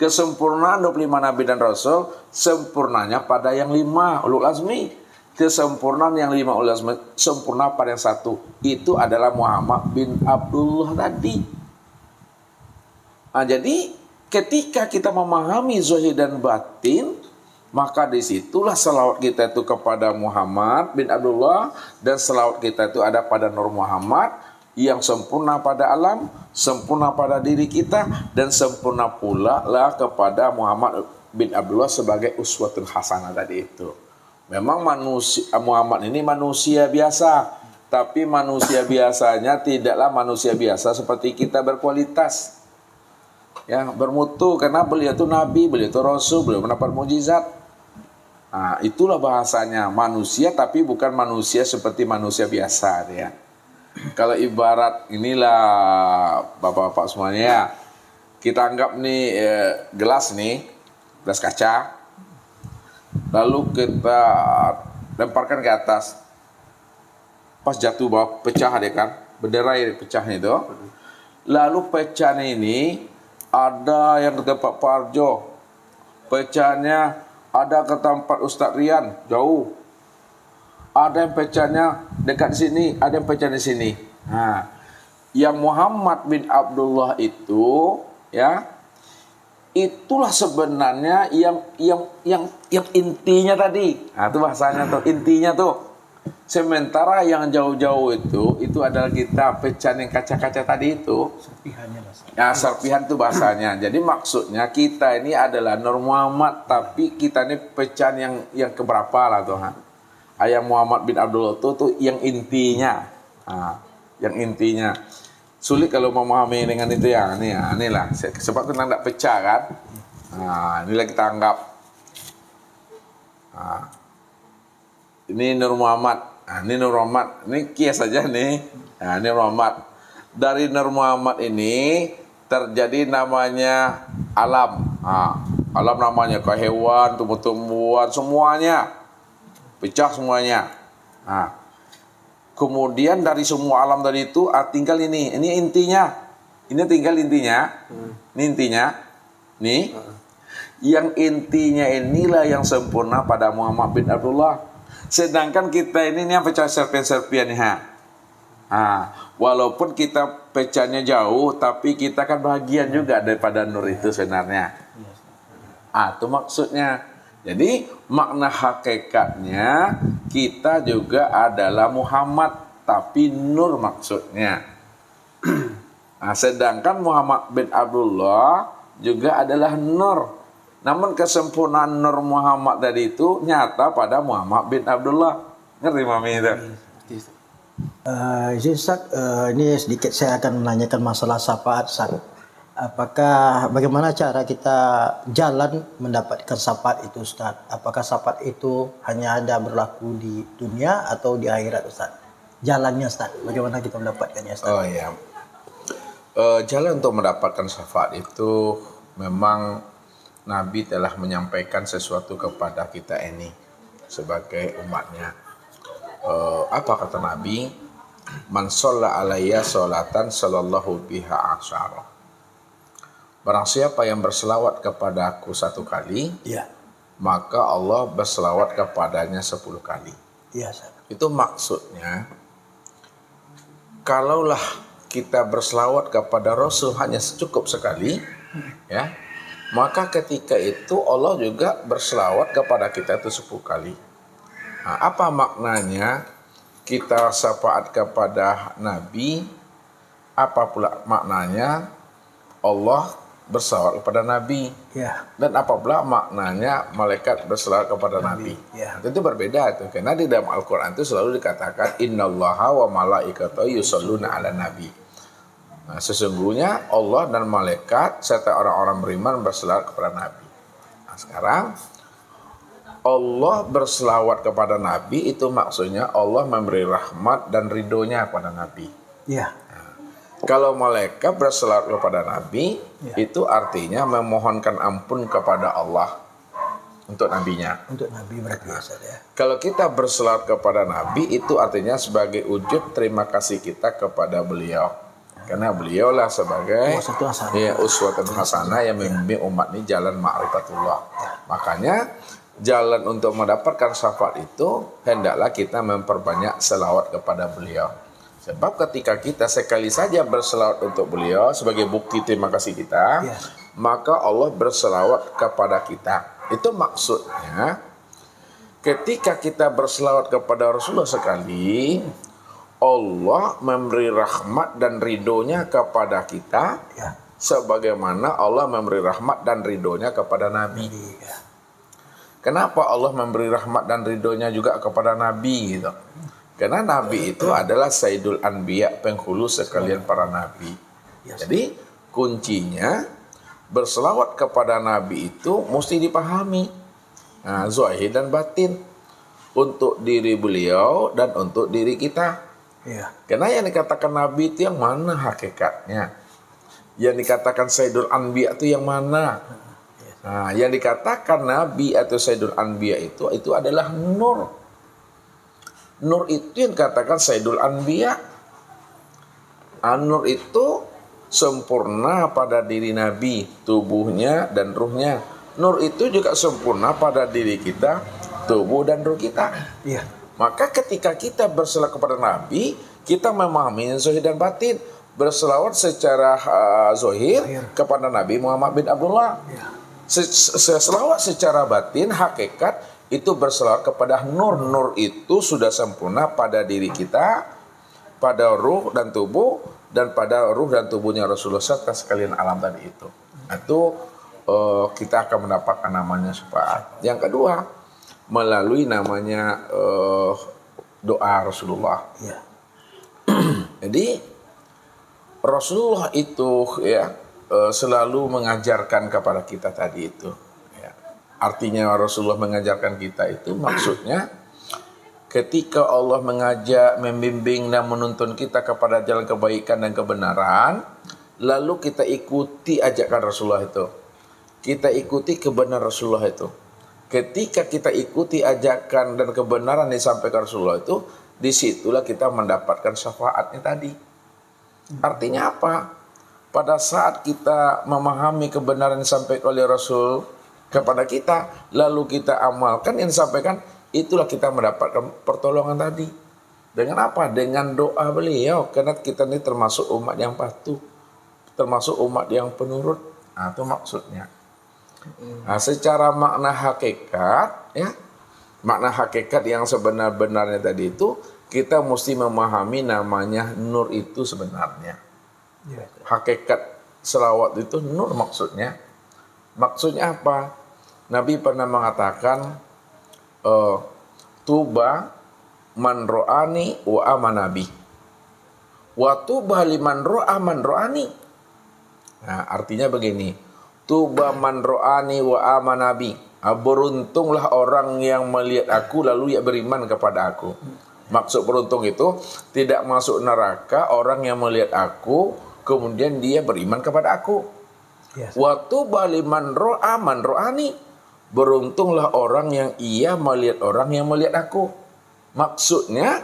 Kesempurnaan 25 Nabi dan Rasul sempurnanya pada yang 5 ulul azmi. Kesempurnaan yang 5 ulul azmi sempurna pada yang 1. Itu adalah Muhammad bin Abdullah tadi. Nah, jadi ketika kita memahami zahir dan batin, maka disitulah selawat kita itu kepada Muhammad bin Abdullah, dan selawat kita itu ada pada Nur Muhammad yang sempurna pada alam, sempurna pada diri kita, dan sempurna pula lah kepada Muhammad bin Abdullah sebagai uswatul hasanah tadi itu. Memang manusia Muhammad ini manusia biasa, tapi manusia biasanya tidaklah manusia biasa seperti kita berkualitas. Ya, bermutu, karena beliau itu nabi, beliau itu rasul, beliau mendapat mukjizat. Nah, itulah bahasanya manusia, tapi bukan manusia seperti manusia biasa ya. Kalau ibarat inilah bapak-bapak semuanya ya, kita anggap nih gelas kaca, lalu kita lemparkan ke atas, pas jatuh bawah pecah deh kan, berderai pecahnya itu. Lalu pecahnya ini ada yang ke tempat Pak Arjo, pecahannya ada ke tempat Ustadz Rian, jauh. Ada yang pecahnya dekat sini, ada yang pecah di sini. Nah, yang Muhammad bin Abdullah itu, ya, itulah sebenarnya yang intinya tadi. Nah, itu bahasanya tuh, intinya tuh. Sementara yang jauh-jauh itu adalah kita pecahan yang kaca-kaca tadi itu. Serpihannya bahasa. Ya, serpihan itu bahasanya. Jadi maksudnya kita ini adalah Nur Muhammad, tapi kita ini pecahan yang keberapa lah Tuhan. Ayah Muhammad bin Abdullah itu tuh yang intinya. Nah, yang intinya. Sulit kalau memahami dengan itu ya. Inilah. Sebab itu tidak pecah kan. Nah, inilah kita anggap. Nah, ini Nur Muhammad. Nah, ini Nur Muhammad. Ini kias saja nih. Nah, ini Nur Muhammad. Dari Nur Muhammad ini terjadi namanya alam. Nah, alam namanya ke hewan, tumbuh-tumbuhan, semuanya. Pecah semuanya. Nah, kemudian dari semua alam tadi itu tinggal ini intinya. Ini tinggal intinya. Ini intinya. Nih. Yang intinya inilah yang sempurna pada Muhammad bin Abdullah. Sedangkan kita ini yang pecah serpian-serpian nih. Walaupun kita pecahnya jauh, tapi kita kan bagian juga daripada nur itu sebenarnya. Itu maksudnya. Jadi makna hakikatnya kita juga adalah Muhammad, tapi nur maksudnya. Sedangkan Muhammad bin Abdullah juga adalah nur. Namun kesempurnaan Nur Muhammad tadi itu nyata pada Muhammad bin Abdullah. Ngerti Mami itu? Ustaz, ini sedikit saya akan menanyakan masalah syafaat, Ustaz. Bagaimana cara kita jalan mendapatkan syafaat itu, Ustaz? Apakah syafaat itu hanya ada berlaku di dunia atau di akhirat, Ustaz? Jalannya, Ustaz. Bagaimana kita mendapatkannya, Ustaz? Oh iya. Jalan untuk mendapatkan syafaat itu memang Nabi telah menyampaikan sesuatu kepada kita ini sebagai umatnya. Apa kata Nabi? Man shalla alayya sholatan sallallahu biha asyara. Barang siapa yang berselawat kepada aku 1 kali, Iya. maka Allah berselawat kepadanya 10 kali. Iya, Ustaz. Itu maksudnya, kalaulah kita berselawat kepada Rasul hanya cukup sekali, ya, maka ketika itu Allah juga berselawat kepada kita itu 10 kali. Nah, apa maknanya kita syafaat kepada Nabi? Apa pula maknanya Allah berselawat kepada Nabi? Ya. Dan apa pula maknanya malaikat berselawat kepada Nabi? Ya. Itu berbeda tuh. Karena di dalam Al-Quran itu selalu dikatakan innallaha wa malaikatahu yusholluna ala nabi. Nah, sesungguhnya Allah dan malaikat serta orang-orang beriman berselawat kepada Nabi. Nah, sekarang Allah berselawat kepada Nabi itu maksudnya Allah memberi rahmat dan ridhonya kepada Nabi. Iya. Kalau malaikat berselawat kepada Nabi, itu artinya memohonkan ampun kepada Allah untuk nabinya. Untuk Nabi berarti, Ustaz, ya. Kalau kita berselawat kepada Nabi, itu artinya sebagai wujud terima kasih kita kepada beliau. Karena beliaulah sebagai uswatun hasanah yang membimbing umat ini jalan ma'rifatullah. Makanya jalan untuk mendapatkan syafaat itu hendaklah kita memperbanyak selawat kepada beliau. Sebab ketika kita sekali saja berselawat untuk beliau sebagai bukti terima kasih kita, maka Allah berselawat kepada kita. Itu maksudnya ketika kita berselawat kepada Rasulullah sekali, Allah memberi rahmat dan ridhonya kepada kita, sebagaimana Allah memberi rahmat dan ridhonya kepada Nabi. Kenapa Allah memberi rahmat dan ridhonya juga kepada Nabi gitu? Karena Nabi itu adalah Sayyidul Anbiya, penghulu sekalian para Nabi. Jadi kuncinya berselawat kepada Nabi itu mesti dipahami, zahir dan batin, untuk diri beliau dan untuk diri kita. Karena yang dikatakan Nabi itu yang mana hakikatnya? Yang dikatakan Sayyidul Anbiya itu yang mana? Nah, yang dikatakan Nabi atau Sayyidul Anbiya itu adalah nur. Nur itu yang dikatakan Sayyidul Anbiya. Nur itu sempurna pada diri Nabi, tubuhnya dan ruhnya. Nur itu juga sempurna pada diri kita, tubuh dan ruh kita. Iya. Maka ketika kita berselawat kepada Nabi, kita memahami zahir dan batin. Berselawat secara zahir kepada Nabi Muhammad bin Abdullah. Selawat secara batin, hakikat itu berselawat kepada nur. Nur itu sudah sempurna pada diri kita, pada ruh dan tubuh, dan pada ruh dan tubuhnya Rasulullah serta sekalian alam tadi itu. Itu kita akan mendapatkan namanya syafaat. Yang kedua, melalui namanya doa Rasulullah. Iya. Jadi Rasulullah itu ya selalu mengajarkan kepada kita tadi itu. Ya. Artinya Rasulullah mengajarkan kita itu maksudnya ketika Allah mengajak, membimbing dan menuntun kita kepada jalan kebaikan dan kebenaran, lalu kita ikuti ajakan Rasulullah itu. Kita ikuti kebenaran Rasulullah itu. Ketika kita ikuti ajakan dan kebenaran yang disampaikan Rasulullah itu, disitulah kita mendapatkan syafaatnya tadi. Artinya apa? Pada saat kita memahami kebenaran yang disampaikan oleh Rasul kepada kita, lalu kita amalkan yang disampaikan, itulah kita mendapatkan pertolongan tadi. Dengan apa? Dengan doa beliau. Karena kita ini termasuk umat yang patuh, termasuk umat yang penurut. Nah, itu maksudnya. Nah, secara makna hakikat, ya, makna hakikat yang sebenar-benarnya tadi itu, kita mesti memahami namanya nur itu sebenarnya. Hakikat selawat itu nur maksudnya. Maksudnya apa? Nabi pernah mengatakan, tuba man ro'ani wa amanabi. Wa tuba liman ro'a man ro'ani. Nah, artinya begini. Tuba man ro'ani wa amanabi. Beruntunglah orang yang melihat aku lalu ia beriman kepada aku. Maksud beruntung itu tidak masuk neraka orang yang melihat aku kemudian dia beriman kepada aku. Wa tuba liman ro'a man ro'ani. Beruntunglah orang yang ia melihat orang yang melihat aku. Maksudnya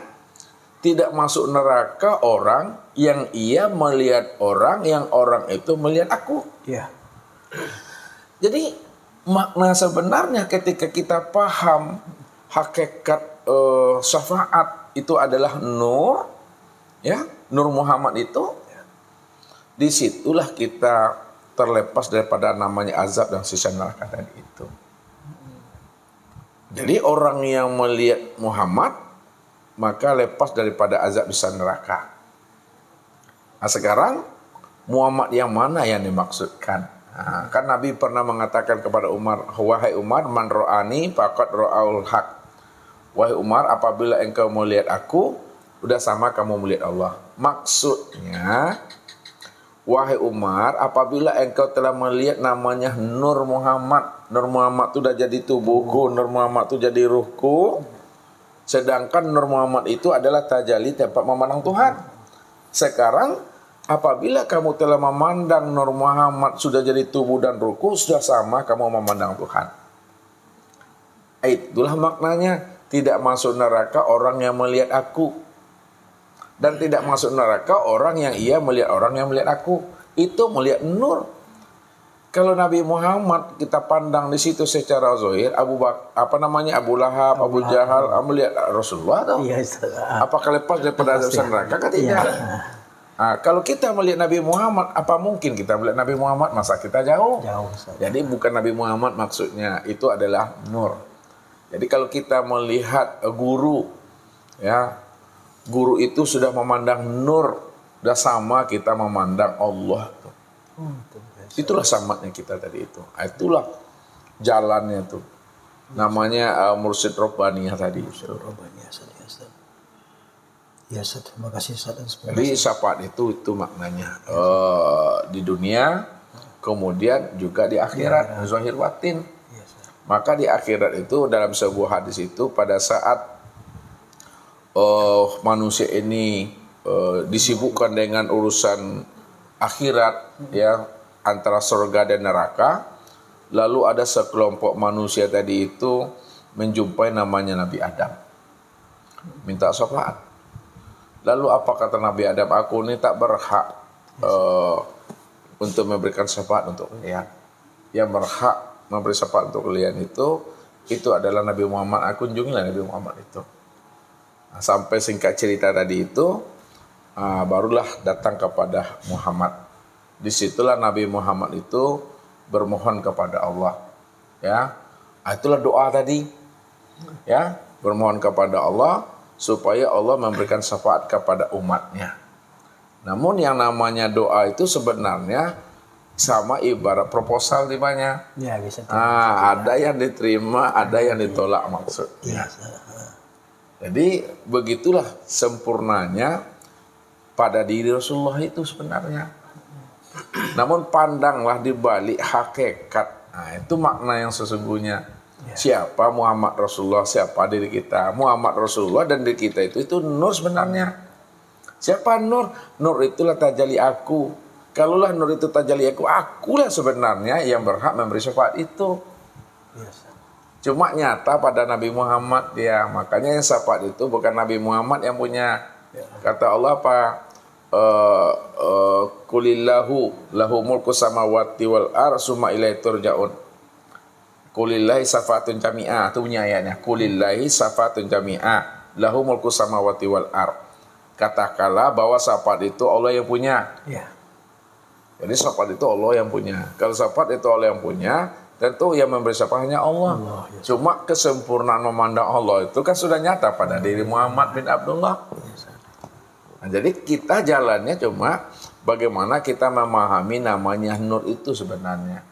tidak masuk neraka orang yang ia melihat orang yang orang itu melihat aku. Iya. Jadi makna sebenarnya ketika kita paham hakikat syafaat itu adalah nur, ya, nur Muhammad itu, disitulah kita terlepas daripada namanya azab dan siksa neraka tadi itu. Jadi orang yang melihat Muhammad maka lepas daripada azab siksa neraka. Nah, sekarang Muhammad yang mana yang dimaksudkan? Nah, kan Nabi pernah mengatakan kepada Umar, wahai Umar, man ro'ani faqad ro'aul haq. Wahai Umar, apabila engkau melihat aku, udah sama kamu melihat Allah. Maksudnya, wahai Umar, apabila engkau telah melihat namanya Nur Muhammad, Nur Muhammad itu sudah jadi tubuhku, Nur Muhammad itu jadi ruhku, sedangkan Nur Muhammad itu adalah tajalli tempat memandang Tuhan. Sekarang, apabila kamu telah memandang Nur Muhammad sudah jadi tubuh dan ruhku, sudah sama kamu memandang Tuhan. Itulah maknanya. Tidak masuk neraka orang yang melihat aku. Dan tidak masuk neraka orang yang ia melihat orang yang melihat aku. Itu melihat nur. Kalau Nabi Muhammad kita pandang di situ secara zahir, Abu Lahab, Abu Jahal melihat Rasulullah atau? Iya, apakah lepas daripada azab neraka? Kan tidak. Nah, kalau kita melihat Nabi Muhammad, apa mungkin kita melihat Nabi Muhammad? Masa kita jauh? Jadi bukan Nabi Muhammad maksudnya, itu adalah nur. Jadi kalau kita melihat guru, ya, guru itu sudah memandang nur, sudah sama kita memandang Allah. Itulah samatnya kita tadi itu. Itulah jalannya itu. Namanya Mursyid Robbaniyah tadi. Ya, terima kasih Ustaz. Jadi syafaat itu maknanya di dunia, kemudian juga di akhirat, zahir batin. Maka di akhirat itu dalam sebuah hadis itu pada saat manusia ini disibukkan dengan urusan akhirat, ya, antara surga dan neraka, lalu ada sekelompok manusia tadi itu menjumpai namanya Nabi Adam, minta syafaat. Lalu apa kata Nabi Adam? Aku ini tak berhak untuk memberikan syafaat untuk kalian. Yang berhak memberi syafaat untuk kalian itu adalah Nabi Muhammad. Kunjungilah Nabi Muhammad itu. Nah, sampai singkat cerita tadi itu, barulah datang kepada Muhammad. Disitulah Nabi Muhammad itu bermohon kepada Allah. Ya, itulah doa tadi. Ya, bermohon kepada Allah supaya Allah memberikan syafaat kepada umatnya. Namun yang namanya doa itu sebenarnya sama ibarat proposal di banyak. Ya, bisa. Ada yang diterima, ada yang ditolak maksudnya. Jadi begitulah sempurnanya pada diri Rasulullah itu sebenarnya. Namun pandanglah di balik hakikat. Nah, itu makna yang sesungguhnya. Siapa Muhammad Rasulullah, siapa diri kita. Muhammad Rasulullah dan diri kita itu nur sebenarnya. Siapa nur? Nur itulah tajalli aku. Kalaulah nur itu tajalli aku, akulah sebenarnya yang berhak memberi syafaat itu. Cuma nyata pada Nabi Muhammad dia. Makanya yang syafaat itu bukan Nabi Muhammad yang punya. Kata Allah apa? Kulillahu lahu mulku samawati wal ar summa ilaihi turja'un. Kulillahi syafaatun jami'ah. Itu punya ayatnya. Kulillahi syafaatun jami'ah lahu mulku samawati wal ar. Katakanlah bahwa syafaat itu Allah yang punya. Jadi syafaat itu Allah yang punya. Kalau syafaat itu Allah yang punya, tentu yang memberi syafaat hanya Allah. Cuma kesempurnaan memandang Allah itu kan sudah nyata pada diri Muhammad bin Abdullah. Nah, jadi kita jalannya cuma bagaimana kita memahami namanya nur itu sebenarnya.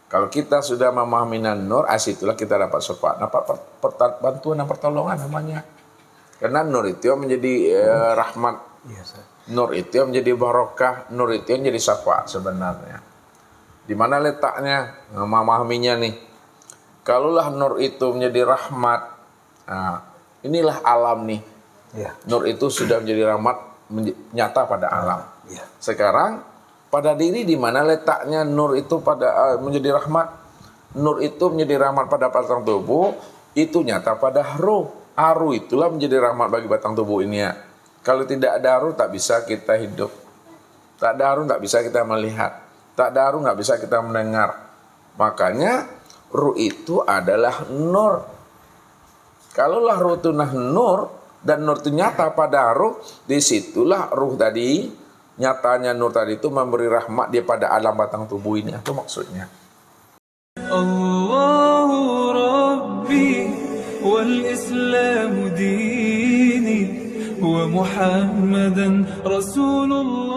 Kalau kita sudah memahami nur, asitulah kita dapat syafaat, dapat bantuan dan pertolongan namanya. Karena nur itu yang menjadi rahmat, nur itu yang menjadi barokah, nur itu yang menjadi syafaat sebenarnya. Di mana letaknya memahaminya nih? Kalaulah nur itu menjadi rahmat, nah, inilah alam nih. Nur itu sudah menjadi rahmat nyata pada alam. Sekarang pada diri di mana letaknya nur itu pada menjadi rahmat? Nur itu menjadi rahmat pada batang tubuh, itu nyata pada ruh. Ruh itulah menjadi rahmat bagi batang tubuh ini ya. Kalau tidak ada ruh tak bisa kita hidup. Tak ada ruh tak bisa kita melihat. Tak ada ruh tak bisa kita mendengar. Makanya ruh itu adalah nur. Kalaulah ruh itu nur dan nur itu nyata pada ruh, disitulah ruh tadi, nyatanya nur tadi itu memberi rahmat dia pada alam batang tubuh ini. Itu maksudnya. Allahu Rabbi wal Islam dini wa Muhammadan Rasulullah.